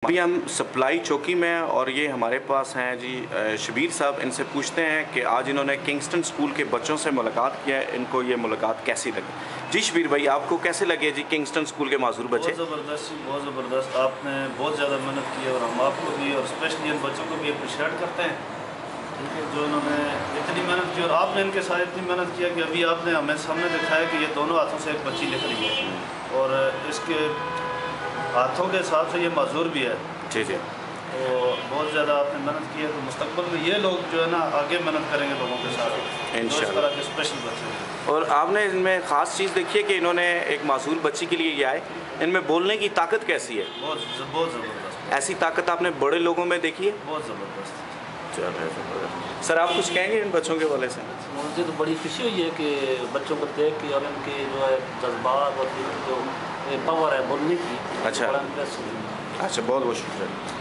अभी हम सप्लाई चौकी में हैं और ये हमारे पास हैं जी शबीर साहब। इनसे पूछते हैं कि आज इन्होंने किंगस्टन स्कूल के बच्चों से मुलाकात किया है, इनको ये मुलाकात कैसी लगी। जी शबीर भाई, आपको कैसे लगे जी किंगस्टन स्कूल के माजूर बच्चे? बहुत ज़बरदस्त। आपने बहुत ज़्यादा मेहनत की है और हम आपको भी और स्पेशली इन बच्चों को भी अप्रिशिएट करते हैं, जो इन्होंने इतनी मेहनत की और आपने इनके साथ इतनी मेहनत किया कि अभी आपने हमें सामने दिखाया कि ये दोनों हाथों से एक बच्ची लिख रही है और इसके हाथों के हिसाब से ये माजूर भी है। जी जी। तो बहुत ज़्यादा आपने मेहनत की है, तो मुस्तकबिल में ये लोग जो है ना आगे मेहनत करेंगे लोगों के साथ इंशाअल्लाह। इस तरह के स्पेशल बच्चे और आपने इनमें ख़ास चीज़ देखी है कि इन्होंने एक मासूर बच्ची के लिए किया है, इनमें बोलने की ताकत कैसी है? बहुत ज़बरदस्त। ऐसी ताकत आपने बड़े लोगों में देखी है? बहुत ज़बरदस्त। चलो ज़बरदस्त। सर आप कुछ कहेंगे इन बच्चों के वाले से? मुझे तो बड़ी खुशी हुई है कि बच्चों को देख के और इनके जो है जज्बात और जो पावर है बोलने की। अच्छा अच्छा, बहुत बहुत शुक्रिया।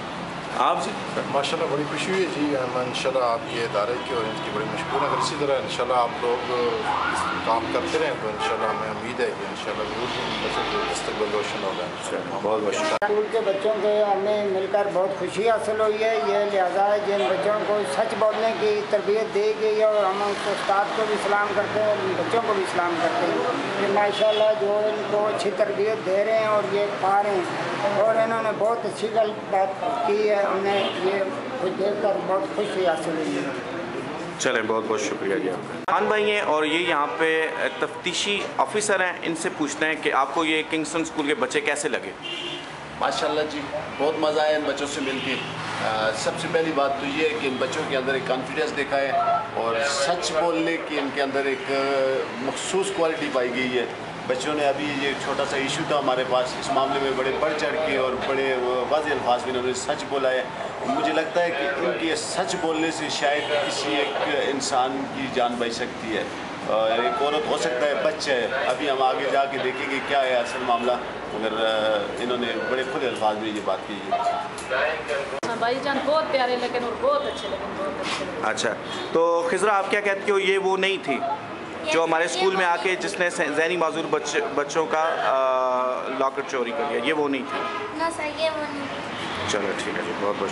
आप जी? माशाल्लाह बड़ी खुशी हुई है जी। हम इंशाल्लाह आपके इदारे की और इनकी बड़ी मशहूर अगर इसी तरह इंशाल्लाह आप लोग काम करते रहें तो इंशाल्लाह हमें उम्मीद है कि इंशाल्लाह ज़रूर बच्चों को मुस्तक़बिल रोशन होगा। बहुत बहुत शुक्रिया। स्कूल के बच्चों से हमें मिलकर बहुत खुशी हासिल हुई है। ये लिहाजा है जिन बच्चों को सच बोलने की तरबियत दी गई है और हम उस उस्ताद को भी सलाम करते हैं और बच्चों को भी सलाम करते हैं कि माशाल्लाह जो इनको अच्छी तरबियत दे रहे हैं और ये पा रहे हैं और इन्होंने बहुत अच्छी बात की है। उन्हें ये कुछ देखकर बहुत खुशी हासिल हुई है। चलें, बहुत बहुत शुक्रिया जी आपका। खान भाई हैं और ये यहाँ पे तफ्तीशी ऑफिसर हैं, इनसे पूछते हैं कि आपको ये किंगस्टन स्कूल के बच्चे कैसे लगे? माशाल्लाह जी, बहुत मज़ा आया इन बच्चों से मिलके। सबसे पहली बात तो ये है कि इन बच्चों के अंदर एक कॉन्फिडेंस देखा है और सच बोलने की इनके अंदर एक मखसूस क्वालिटी पाई गई है। बच्चों ने अभी ये छोटा सा इशू था हमारे पास, इस मामले में बड़े बढ़ चढ़ के और बड़े वाज़ेह अल्फाज में इन्होंने सच बोला है। मुझे लगता है कि इनके सच बोलने से शायद किसी एक इंसान की जान बच सकती है। एक औरत हो सकता है, बच्चा है, अभी हम आगे जाके देखेंगे क्या है असल मामला, मगर इन्होंने बड़े खुले अल्फाज में ये बात की है। भाईजान बहुत प्यारे लगे और बहुत अच्छे लगे। अच्छा, तो खिजरा आप क्या कहते हो, ये वो नहीं थी जो हमारे स्कूल में आके जिसने ज़हनी माजूर बच्चों का लॉकर चोरी कर लिया? ये वो नहीं थी ना सर, ये वो नहीं। चलो ठीक है जी, बहुत बहुत